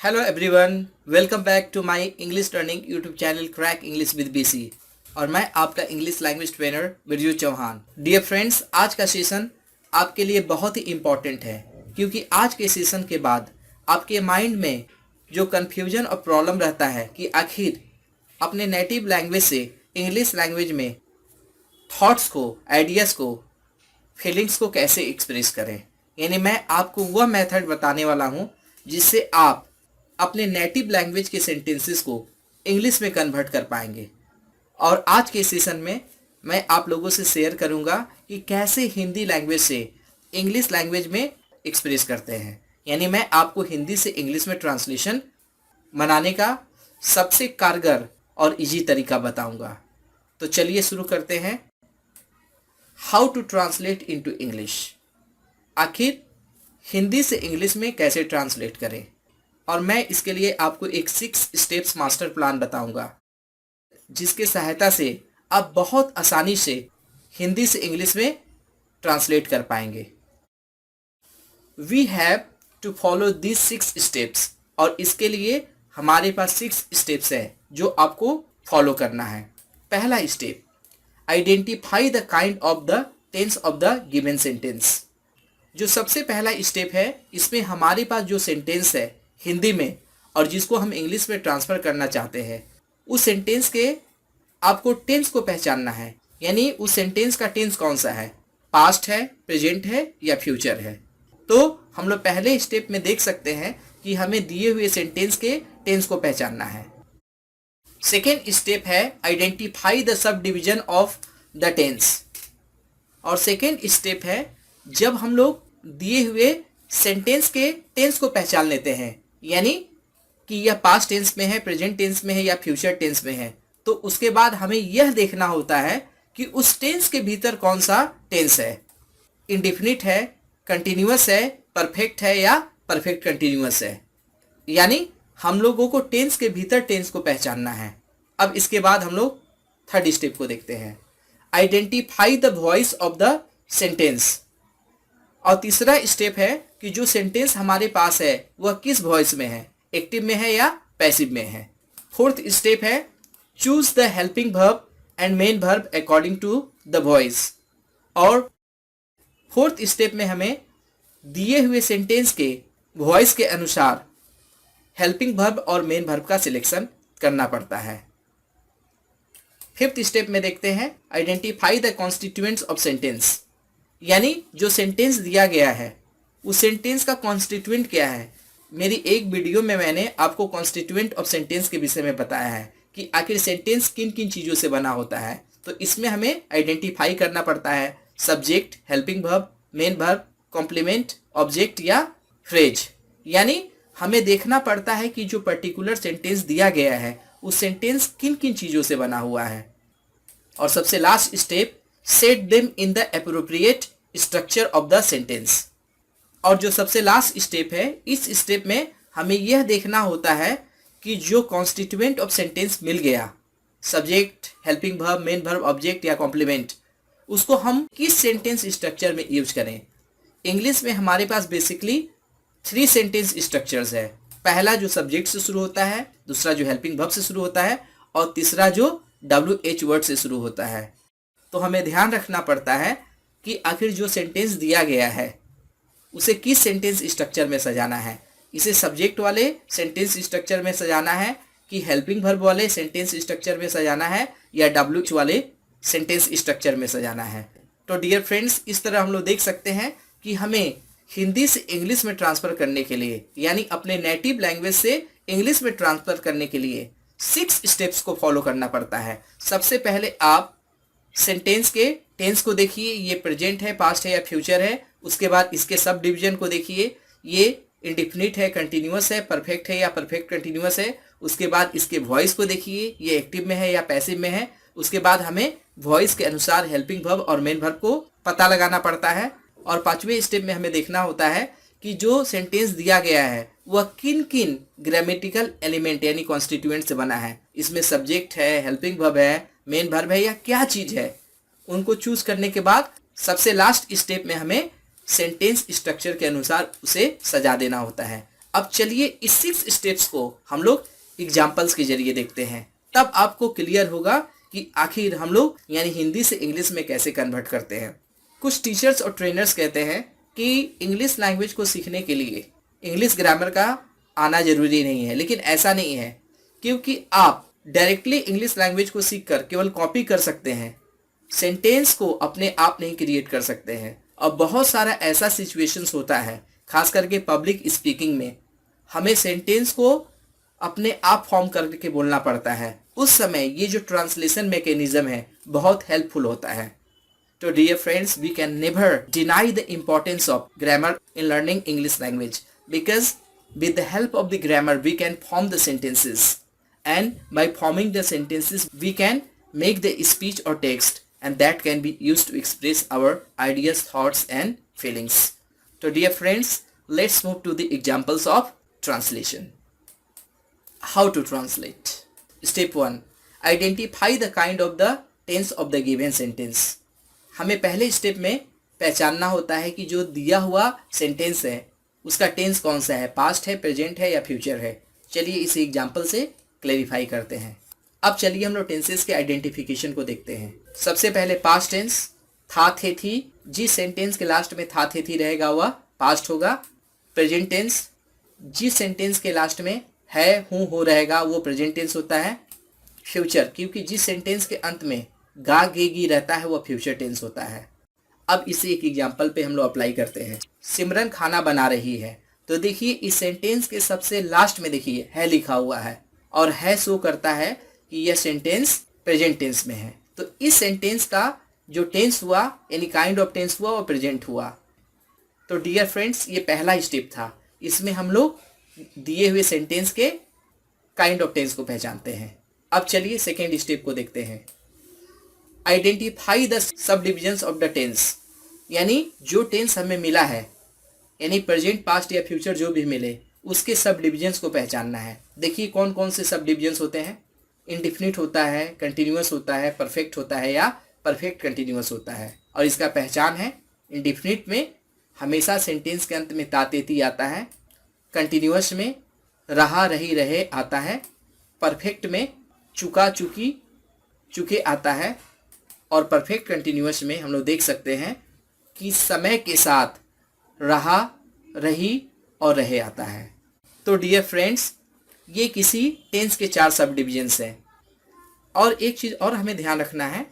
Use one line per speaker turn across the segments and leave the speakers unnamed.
Hello everyone, welcome back to my English learning YouTube channel crack English with BC. और मैं आपका English language trainer Birju Chauhan. Dear friends, आज का session आपके लिए बहुत ही इम्पॉर्टेंट है, क्योंकि आज के सेशन के बाद आपके माइंड में जो कन्फ्यूजन और प्रॉब्लम रहता है कि आखिर अपने नेटिव लैंग्वेज से इंग्लिश लैंग्वेज में थॉट्स को, आइडियाज़ को, फीलिंग्स को कैसे एक्सप्रेस करें, यानी मैं आपको वह मेथड बताने वाला हूँ जिससे आप अपने नेटिव लैंग्वेज के सेंटेंसेस को इंग्लिश में कन्वर्ट कर पाएंगे। और आज के सेशन में मैं आप लोगों से शेयर करूंगा कि कैसे हिंदी लैंग्वेज से इंग्लिश लैंग्वेज में एक्सप्रेस करते हैं, यानी मैं आपको हिंदी से इंग्लिश में ट्रांसलेशन बनाने का सबसे कारगर और इजी तरीका बताऊंगा। तो चलिए शुरू करते हैं। How to translate into English, आखिर हिंदी से इंग्लिश में कैसे ट्रांसलेट करें। और मैं इसके लिए आपको एक 6 स्टेप्स मास्टर प्लान बताऊंगा, जिसके सहायता से आप बहुत आसानी से हिंदी से इंग्लिश में ट्रांसलेट कर पाएंगे। We have to follow this 6 steps, और इसके लिए हमारे पास 6 स्टेप्स है जो आपको फॉलो करना है। पहला step, identify the kind of the tense of the given sentence. जो सबसे पहला स्टेप है, इसमें हमारे पास जो सेंटेंस है हिंदी में और जिसको हम इंग्लिश में ट्रांसफ़र करना चाहते हैं, उस सेंटेंस के आपको टेंस को पहचानना है, यानी उस सेंटेंस का टेंस कौन सा है, पास्ट है, प्रेजेंट है या फ्यूचर है। तो हम लोग पहले स्टेप में देख सकते हैं कि हमें दिए हुए सेंटेंस के टेंस को पहचानना है। सेकेंड स्टेप है identify the subdivision of the tense. और सेकेंड स्टेप है, जब हम लोग दिए हुए सेंटेंस के टेंस को पहचान लेते हैं, यानी कि यह पास्ट टेंस में है, प्रेजेंट टेंस में है या फ्यूचर टेंस में है, तो उसके बाद हमें यह देखना होता है कि उस टेंस के भीतर कौन सा टेंस है, इंडेफिनिट है, कंटिन्यूअस है, परफेक्ट है या परफेक्ट कंटिन्यूअस है। यानी हम लोगों को टेंस के भीतर टेंस को पहचानना है। अब इसके बाद हम लोग थर्ड स्टेप को देखते हैं, identify the voice of the sentence. और तीसरा स्टेप है कि जो सेंटेंस हमारे पास है वह किस वॉइस में है, एक्टिव में है या पैसिव में है। फोर्थ स्टेप है choose the helping verb and main verb according to the voice. और फोर्थ स्टेप में हमें दिए हुए सेंटेंस के वॉइस के अनुसार हेल्पिंग वर्ब और मेन वर्ब का सिलेक्शन करना पड़ता है। फिफ्थ स्टेप में देखते हैं identify the constituents of sentence, यानी जो सेंटेंस दिया गया है उस सेंटेंस का कॉन्स्टिट्यूएंट क्या है। मेरी एक वीडियो में मैंने आपको कॉन्स्टिट्यूएंट ऑफ सेंटेंस के विषय में बताया है कि आखिर सेंटेंस किन किन चीज़ों से बना होता है। तो इसमें हमें आइडेंटिफाई करना पड़ता है subject, helping verb, main verb, complement, object या फ्रेज। यानी हमें देखना पड़ता है कि जो पर्टिकुलर सेंटेंस दिया गया है उस सेंटेंस किन किन चीज़ों से बना हुआ है। और सबसे last step, set them in the appropriate structure of the sentence. और जो सबसे लास्ट स्टेप है, इस स्टेप में हमें यह देखना होता है कि जो कॉन्स्टिट्यूएंट ऑफ सेंटेंस मिल गया, subject, helping verb, main verb, object या कॉम्प्लीमेंट, उसको हम किस सेंटेंस स्ट्रक्चर में यूज करें। इंग्लिश में हमारे पास बेसिकली 3 सेंटेंस स्ट्रक्चर्स है। पहला जो सब्जेक्ट से शुरू होता है, दूसरा जो हेल्पिंग वर्ब से शुरू होता है और तीसरा जो WH वर्ड से शुरू होता है। तो हमें ध्यान रखना पड़ता है कि आखिर जो सेंटेंस दिया गया है उसे किस सेंटेंस स्ट्रक्चर में सजाना है। इसे सब्जेक्ट वाले सेंटेंस स्ट्रक्चर में सजाना है कि हेल्पिंग वर्ब वाले सेंटेंस स्ट्रक्चर में सजाना है या WH वाले सेंटेंस स्ट्रक्चर में सजाना है। तो डियर फ्रेंड्स, इस तरह हम लोग देख सकते हैं कि हमें हिंदी से इंग्लिश में ट्रांसफ़र करने के लिए, यानी अपने नेटिव लैंग्वेज से इंग्लिश में ट्रांसफ़र करने के लिए 6 स्टेप्स को फॉलो करना पड़ता है। सबसे पहले आप सेंटेंस के टेंस को देखिए, ये प्रेजेंट है, पास्ट है या फ्यूचर है। उसके बाद इसके सब डिवीजन को देखिए, ये इंडेफिनिट है, कंटिन्यूअस है, परफेक्ट है या परफेक्ट कंटिन्यूअस है। उसके बाद इसके वॉइस को देखिए, ये एक्टिव में है या पैसिव में है। उसके बाद हमें वॉइस के अनुसार हेल्पिंग वर्ब और मेन वर्ब को पता लगाना पड़ता है। और 5वें स्टेप में हमें देखना होता है कि जो सेंटेंस दिया गया है वह किन किन ग्रामेटिकल एलिमेंट यानी कॉन्स्टिट्यूएंट से बना है। इसमें सब्जेक्ट है, हेल्पिंग वर्ब है, मेन वर्ब है या क्या चीज़ है। उनको चूज करने के बाद सबसे लास्ट स्टेप में हमें सेंटेंस स्ट्रक्चर के अनुसार उसे सजा देना होता है। अब चलिए इस 6 स्टेप्स को हम लोग एग्जाम्पल्स के जरिए देखते हैं, तब आपको क्लियर होगा कि आखिर हम लोग यानी हिंदी से इंग्लिश में कैसे कन्वर्ट करते हैं। कुछ टीचर्स और ट्रेनर्स कहते हैं कि इंग्लिश लैंग्वेज को सीखने के लिए इंग्लिश ग्रामर का आना जरूरी नहीं है, लेकिन ऐसा नहीं है, क्योंकि आप डायरेक्टली इंग्लिश लैंग्वेज को सीखकर केवल कॉपी कर सकते हैं, सेंटेंस को अपने आप नहीं क्रिएट कर सकते हैं। और बहुत सारा ऐसा सिचुएशंस होता है, खास करके पब्लिक स्पीकिंग में हमें सेंटेंस को अपने आप फॉर्म करके बोलना पड़ता है। उस समय ये जो ट्रांसलेशन मैकेनिज्म है बहुत हेल्पफुल होता है। तो dear friends, we can never deny the importance of grammar in learning English language, because with the help of the grammar we can form the sentences, and by forming the sentences we can make the speech or text, and that can be used to express our ideas, thoughts and feelings. So dear friends, let's move to the examples of translation. How to translate? Step 1, identify the kind of the tense of the given sentence. हमें पहले step में पहचानना होता है कि जो दिया हुआ सेंटेंस है उसका टेंस कौन सा है, पास्ट है, प्रेजेंट है या फ्यूचर है। चलिए इसे एग्जाम्पल से क्लैरिफाई करते हैं। अब चलिए हम लोग टेंसेस के आइडेंटिफिकेशन को देखते हैं। सबसे पहले पास्ट टेंस, था, थे, थी। जिस सेंटेंस के लास्ट में था, थे, थी रहेगा वह पास्ट होगा। प्रेजेंट टेंस, जिस सेंटेंस के लास्ट में है, हूँ, हो रहेगा वो प्रेजेंट टेंस होता है। फ्यूचर, क्योंकि जिस सेंटेंस के अंत में गा, गे, गी रहता है वो फ्यूचर टेंस होता है। अब इसे एक एग्जाम्पल पे हम लोग अप्लाई करते हैं। सिमरन खाना बना रही है, तो देखिए इस सेंटेंस के सबसे लास्ट में देखिए है लिखा हुआ है, और है शो करता है कि यह सेंटेंस प्रेजेंट टेंस में है। तो इस सेंटेंस का जो टेंस हुआ यानी काइंड ऑफ टेंस हुआ वो प्रेजेंट हुआ। तो डियर फ्रेंड्स, ये पहला स्टेप था, इसमें हम लोग दिए हुए सेंटेंस के काइंड ऑफ टेंस को पहचानते हैं। अब चलिए सेकेंड स्टेप को देखते हैं। Identify the subdivisions of the tense, यानी जो टेंस हमें मिला है यानी प्रेजेंट, पास्ट या फ्यूचर जो भी मिले उसके सब डिविजन्स को पहचानना है। देखिए कौन कौन से सब डिविजन्स होते हैं। इंडिफिनिट होता है, कंटिन्यूअस होता है, परफेक्ट होता है या परफेक्ट कंटिन्यूअस होता है। और इसका पहचान है, इंडिफिनिट में हमेशा सेंटेंस के अंत में ता, ते, ती आता है। कंटिन्यूअस में रहा, रही, रहे आता है। परफेक्ट में चुका, चुकी, चुके आता है। और परफेक्ट कंटिन्यूअस में हम लोग देख सकते हैं कि समय के साथ रहा, रही और रहे आता है। तो डियर फ्रेंड्स, ये किसी टेंस के 4 सब डिविजन्स हैं। और एक चीज़ और हमें ध्यान रखना है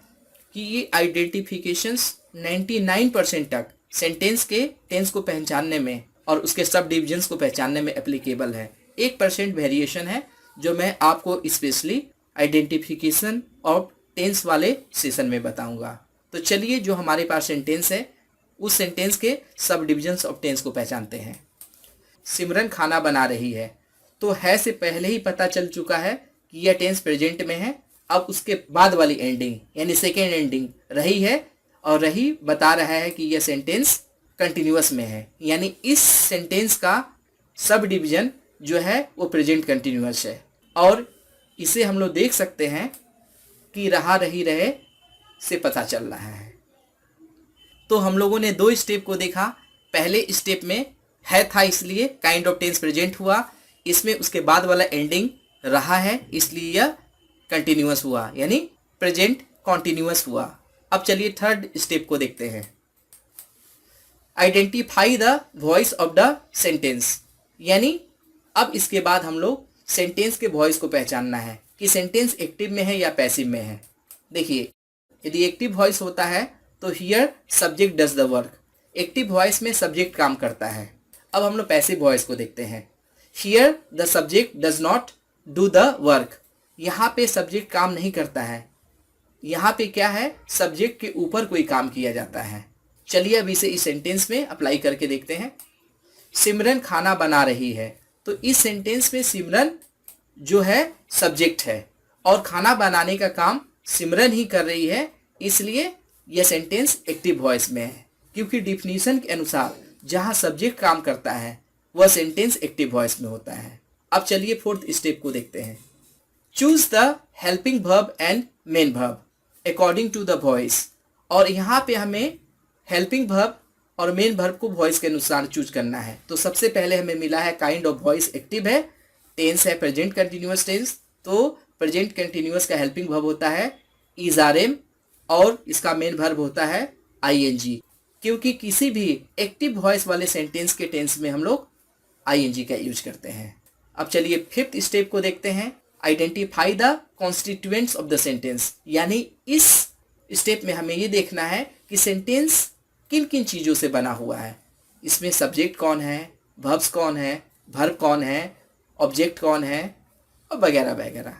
कि ये आइडेंटिफिकेशंस 99% तक सेंटेंस के टेंस को पहचानने में और उसके सब डिविजन्स को पहचानने में एप्लीकेबल है। 1% वेरिएशन है जो मैं आपको स्पेशली आइडेंटिफिकेशन ऑफ टेंस वाले सेशन में बताऊंगा। तो चलिए जो हमारे पास सेंटेंस है उस सेंटेंस के सब डिविजन्स ऑफ टेंस को पहचानते हैं। सिमरन खाना बना रही है, तो है से पहले ही पता चल चुका है कि यह टेंस प्रेजेंट में है। अब उसके बाद वाली एंडिंग यानी सेकेंड एंडिंग रही है, और रही बता रहा है कि यह सेंटेंस कंटिन्यूअस में है, यानी इस सेंटेंस का सब डिविजन जो है वो प्रेजेंट कंटिन्यूअस है। और इसे हम लोग देख सकते हैं कि रहा, रही, रहे से पता चल रहा है। तो हम लोगों ने 2 स्टेप को देखा। पहले स्टेप में है था इसलिए काइंड ऑफ टेंस प्रेजेंट हुआ, इसमें उसके बाद वाला एंडिंग रहा है इसलिए यह कंटिन्यूअस हुआ यानी प्रेजेंट कॉन्टिन्यूअस हुआ। अब चलिए थर्ड स्टेप को देखते हैं। Identify the voice of the sentence, यानी अब इसके बाद हम लोग सेंटेंस के वॉइस को पहचानना है कि सेंटेंस एक्टिव में है या पैसिव में है। देखिए यदि एक्टिव वॉइस होता है तो here subject does the work, active voice में सब्जेक्ट काम करता है। अब हम लोग पैसिव वॉइस को देखते हैं। Here the subject does not do the work, यहाँ पे सब्जेक्ट काम नहीं करता है, यहाँ पे क्या है सब्जेक्ट के ऊपर कोई काम किया जाता है। चलिए अब इसे इस सेंटेंस में अप्लाई करके देखते हैं। सिमरन खाना बना रही है, तो इस सेंटेंस में सिमरन जो है सब्जेक्ट है और खाना बनाने का काम सिमरन ही कर रही है, इसलिए यह सेंटेंस एक्टिव वॉइस में है, क्योंकि डिफिनीशन के अनुसार जहाँ सब्जेक्ट काम करता है वह सेंटेंस एक्टिव वॉइस में होता है। अब चलिए फोर्थ स्टेप को देखते हैं। Choose the helping verb and main verb according to the voice, और यहाँ पे हमें हेल्पिंग वर्ब और मेन वर्ब को वॉइस के अनुसार चूज करना है। तो सबसे पहले हमें मिला है काइंड ऑफ वॉइस एक्टिव है, टेंस है प्रेजेंट कंटिन्यूअस टेंस। तो प्रेजेंट कंटिन्यूअस का हेल्पिंग वर्ब होता है इज आर एम और इसका मेन वर्ब होता है आईएनजी, क्योंकि किसी भी एक्टिव वॉइस वाले सेंटेंस के टेंस में हम लोग आईएनजी का यूज करते हैं। अब चलिए फिफ्थ स्टेप को देखते हैं, identify the constituents of the sentence. यानी इस स्टेप में हमें ये देखना है कि सेंटेंस किन किन चीज़ों से बना हुआ है। इसमें सब्जेक्ट कौन है, वर्ब्स कौन है, वर्ब कौन है, ऑब्जेक्ट कौन है और वगैरह वगैरह।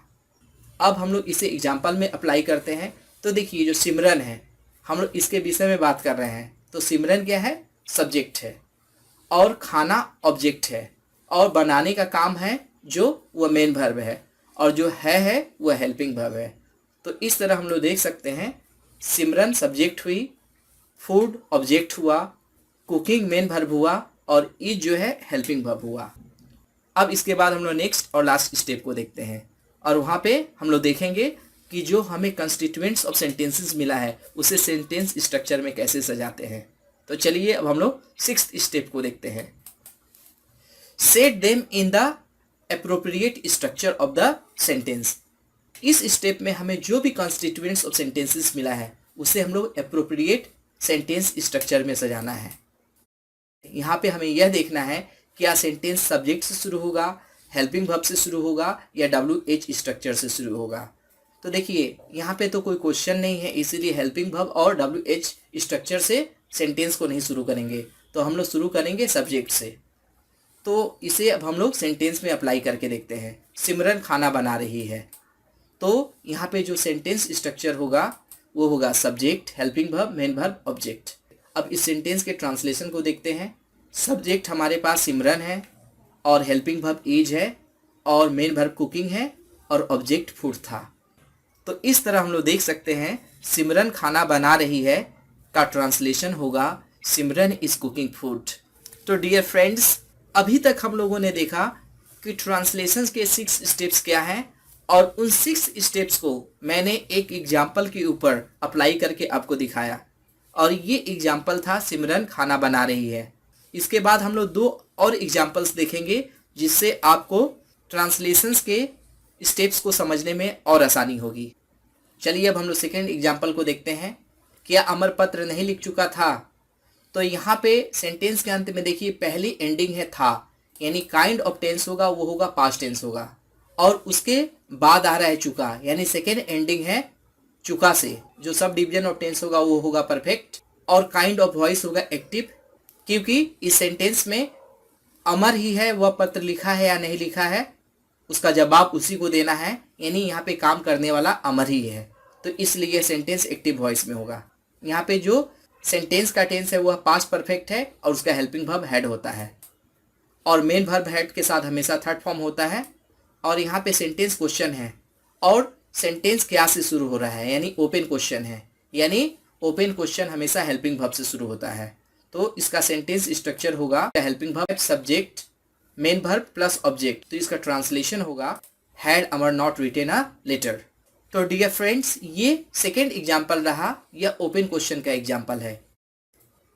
अब हम लोग इसे एग्जाम्पल में अप्लाई करते हैं। तो देखिए जो सिमरन है, हम लोग इसके विषय में बात कर रहे हैं। तो सिमरन क्या है, सब्जेक्ट है, और खाना ऑब्जेक्ट है, और बनाने का काम है जो वह मेन वर्ब है, और जो है वह हेल्पिंग वर्ब है। तो इस तरह हम लोग देख सकते हैं सिमरन सब्जेक्ट हुई, फूड ऑब्जेक्ट हुआ, कुकिंग मेन वर्ब हुआ, और ईट जो है हेल्पिंग वर्ब हुआ। अब इसके बाद हम लोग नेक्स्ट और लास्ट स्टेप को देखते हैं, और वहाँ पे हम लोग देखेंगे कि जो हमें कंस्टिट्यूएंट्स ऑफ सेंटेंसेस मिला है उसे सेंटेंस स्ट्रक्चर में कैसे सजाते हैं। तो चलिए अब हम लोग सिक्स्थ स्टेप को देखते हैं, set them in the appropriate structure of the sentence. इस स्टेप में हमें जो भी कंस्टिट्यूएंट्स ऑफ सेंटेंसेस मिला है उसे हम लोग एप्रोप्रिएट सेंटेंस स्ट्रक्चर में सजाना है। यहाँ पे हमें यह देखना है क्या सेंटेंस सब्जेक्ट से शुरू होगा, हेल्पिंग वर्ब से शुरू होगा, या WH स्ट्रक्चर से शुरू होगा। तो देखिए यहाँ पे तो कोई क्वेश्चन नहीं है, इसीलिए हेल्पिंग वर्ब और WH स्ट्रक्चर से सेंटेंस को नहीं शुरू करेंगे। तो हम लोग शुरू करेंगे सब्जेक्ट से। तो इसे अब हम लोग सेंटेंस में अप्लाई करके देखते हैं। सिमरन खाना बना रही है, तो यहाँ पे जो सेंटेंस स्ट्रक्चर होगा वो होगा subject, helping verb, main verb, object. अब इस सेंटेंस के ट्रांसलेशन को देखते हैं। सब्जेक्ट हमारे पास सिमरन है, और हेल्पिंग वर्ब इज है, और मेन वर्ब कुकिंग है, और ऑब्जेक्ट फूड था। तो इस तरह हम लोग देख सकते हैं सिमरन खाना बना रही है का ट्रांसलेशन होगा सिमरन इज कुकिंग फूड। तो डियर फ्रेंड्स, अभी तक हम लोगों ने देखा कि ट्रांसलेशंस के 6 स्टेप्स क्या हैं, और उन 6 स्टेप्स को मैंने एक एग्जाम्पल के ऊपर अप्लाई करके आपको दिखाया, और ये एग्जाम्पल था सिमरन खाना बना रही है। इसके बाद हम लोग 2 और एग्जाम्पल्स देखेंगे जिससे आपको ट्रांसलेशंस के स्टेप्स को समझने में और आसानी होगी। चलिए अब हम लोग सेकेंड एग्जाम्पल को देखते हैं। क्या अमर पत्र नहीं लिख चुका था? तो यहाँ पे सेंटेंस के अंत में देखिए पहली एंडिंग है था, यानी काइंड ऑफ टेंस होगा वो होगा पास्ट टेंस होगा, और उसके बाद आ रहा है चुका, यानी सेकेंड एंडिंग है चुका से। जो सब डिवीजन ऑफ टेंस होगा वो होगा परफेक्ट, और काइंड ऑफ वॉइस होगा एक्टिव, क्योंकि इस सेंटेंस में अमर ही है, वह पत्र लिखा है या नहीं लिखा है उसका जवाब उसी को देना है, यानी यहाँ पे काम करने वाला अमर ही है। तो इसलिए सेंटेंस एक्टिव वॉइस में होगा। यहाँ पे जो सेंटेंस का टेंस है वह पास्ट परफेक्ट है, और उसका हेल्पिंग वर्ब हैड होता है, और मेन वर्ब हैड के साथ हमेशा थर्ड फॉर्म होता है। और यहाँ पे सेंटेंस क्वेश्चन है, और सेंटेंस क्या से शुरू हो रहा है, यानी ओपन क्वेश्चन है, यानी ओपन क्वेश्चन हमेशा हेल्पिंग वर्ब से शुरू होता है। तो इसका सेंटेंस स्ट्रक्चर होगा helping verb subject main verb plus object. तो इसका ट्रांसलेशन होगा had Amar not written a letter. तो डियर फ्रेंड्स, ये सेकेंड एग्जाम्पल रहा, यह ओपन क्वेश्चन का एग्जाम्पल है।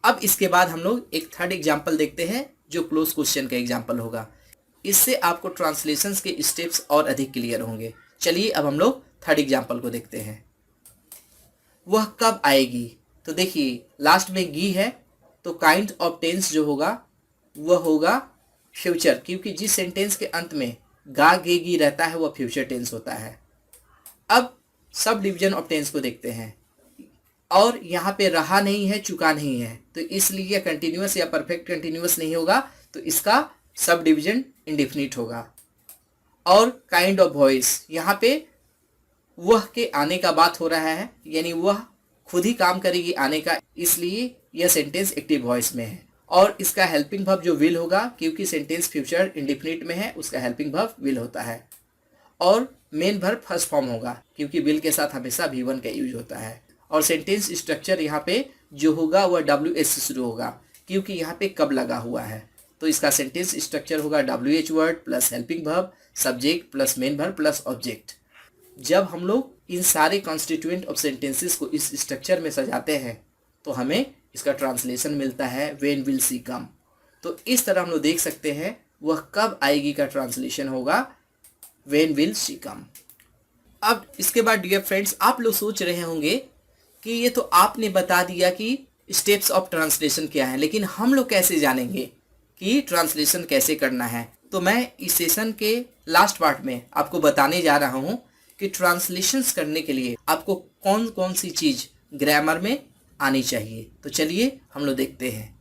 अब इसके बाद हम लोग एक थर्ड एग्जाम्पल देखते हैं जो क्लोज क्वेश्चन का एग्जाम्पल होगा। इससे आपको ट्रांसलेशंस के स्टेप्स और अधिक क्लियर होंगे। चलिए अब हम लोग थर्ड एग्जाम्पल को देखते हैं। वह कब आएगी? तो देखिए लास्ट में गी है, तो काइंड ऑफ टेंस जो होगा वह होगा फ्यूचर, क्योंकि जिस सेंटेंस के अंत में गा गे गी रहता है वह फ्यूचर टेंस होता है। अब सब डिवीजन ऑफ टेंस को देखते हैं, और यहाँ पे रहा नहीं है, चुका नहीं है, तो इसलिए कंटिन्यूअस या परफेक्ट कंटिन्यूअस नहीं होगा, तो इसका सब डिवीजन इंडेफिनिट होगा। और काइंड ऑफ वॉइस, यहाँ पे वह के आने का बात हो रहा है, यानी वह खुद ही काम करेगी आने का, इसलिए यह सेंटेंस एक्टिव वॉइस में है। और इसका हेल्पिंग वर्ब जो विल होगा, क्योंकि सेंटेंस फ्यूचर इंडेफिनिट में है, उसका हेल्पिंग वर्ब विल होता है। और मेन वर्ब फर्स्ट फॉर्म होगा, क्योंकि विल के साथ हमेशा V1 का यूज होता है। और सेंटेंस स्ट्रक्चर यहाँ पे जो होगा वह WH से शुरू होगा, क्योंकि यहाँ पे कब लगा हुआ है। तो इसका सेंटेंस स्ट्रक्चर होगा WH word plus helping verb subject plus main verb plus object. जब हम लोग इन सारे कॉन्स्टिट्यूएंट ऑफ सेंटेंसेस को इस स्ट्रक्चर में सजाते हैं तो हमें इसका ट्रांसलेशन मिलता है व्हेन विल शी कम। तो इस तरह हम लोग देख सकते हैं वह कब आएगी का ट्रांसलेशन होगा व्हेन विल शी कम। अब इसके बाद डियर फ्रेंड्स, आप लोग सोच रहे होंगे कि ये तो आपने बता दिया कि स्टेप्स ऑफ ट्रांसलेशन क्या है, लेकिन हम लोग कैसे जानेंगे कि ट्रांसलेशन कैसे करना है। तो मैं इस सेशन के लास्ट पार्ट में आपको बताने जा रहा हूँ कि ट्रांसलेशंस करने के लिए आपको कौन कौन सी चीज़ ग्रामर में आनी चाहिए। तो चलिए हम लोग देखते हैं।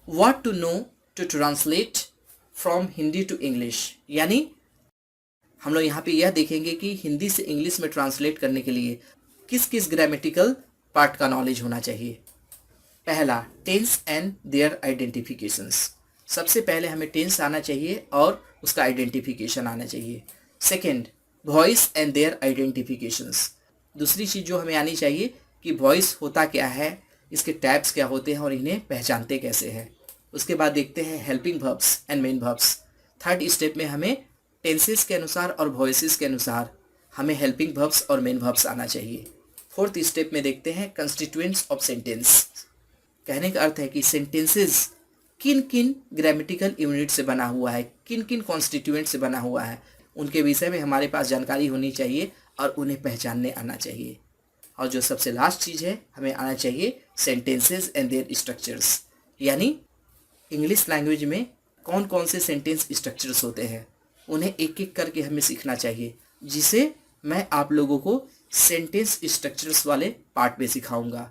What to know to translate from Hindi to English, यानी हम लोग यहाँ पे यह देखेंगे कि हिंदी से इंग्लिश में ट्रांसलेट करने के लिए किस किस ग्रामेटिकल पार्ट का नॉलेज होना चाहिए। पहला, टेंस एंड देयर आइडेंटिफिकेशंस। सबसे पहले हमें टेंस आना चाहिए और उसका आइडेंटिफिकेशन आना चाहिए। Second, voice and their identifications. दूसरी चीज़ जो हमें आनी चाहिए कि वॉइस होता क्या है, इसके टाइप्स क्या होते हैं और इन्हें पहचानते कैसे हैं। उसके बाद देखते हैं helping verbs and main verbs. Third step में हमें टेंसेस के अनुसार और वॉइसेस के अनुसार हमें हेल्पिंग वर्ब्स और मेन वर्ब्स आना चाहिए। फोर्थ स्टेप में देखते हैं कंस्टिट्यूएंट्स ऑफ सेंटेंस। कहने का अर्थ है कि सेंटेंसेस किन किन ग्रामेटिकल यूनिट से बना हुआ है, किन किन कॉन्स्टिट्यूएंट से बना हुआ है, उनके विषय में हमारे पास जानकारी होनी चाहिए और उन्हें पहचानने आना चाहिए। और जो सबसे लास्ट चीज़ है, हमें आना चाहिए सेंटेंसेस एंड देयर स्ट्रक्चर्स, यानी इंग्लिश लैंग्वेज में कौन कौन से सेंटेंस स्ट्रक्चर्स होते हैं, उन्हें एक एक करके हमें सीखना चाहिए, जिसे मैं आप लोगों को सेंटेंस स्ट्रक्चर्स वाले पार्ट में सिखाऊंगा।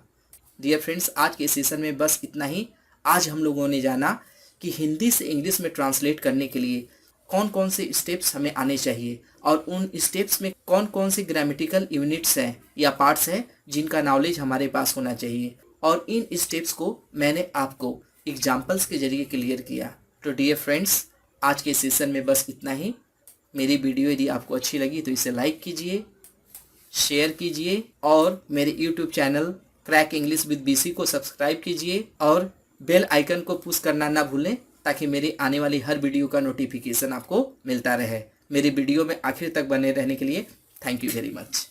डियर फ्रेंड्स, आज के सेशन में बस इतना ही। आज हम लोगों ने जाना कि हिंदी से इंग्लिश में ट्रांसलेट करने के लिए कौन कौन से स्टेप्स हमें आने चाहिए और उन स्टेप्स में कौन कौन से ग्रामेटिकल यूनिट्स हैं या पार्ट्स हैं जिनका नॉलेज हमारे पास होना चाहिए। और इन स्टेप्स को मैंने आपको एग्जाम्पल्स के जरिए क्लियर किया। तो डियर फ्रेंड्स, आज के सेशन में बस इतना ही। मेरी वीडियो यदि आपको अच्छी लगी तो इसे लाइक कीजिए, शेयर कीजिए और मेरे YouTube channel crack English with BC को सब्सक्राइब कीजिए और बेल आइकन को पुश करना ना भूलें, ताकि मेरी आने वाली हर वीडियो का नोटिफिकेशन आपको मिलता रहे। मेरी वीडियो में आखिर तक बने रहने के लिए थैंक यू वेरी मच।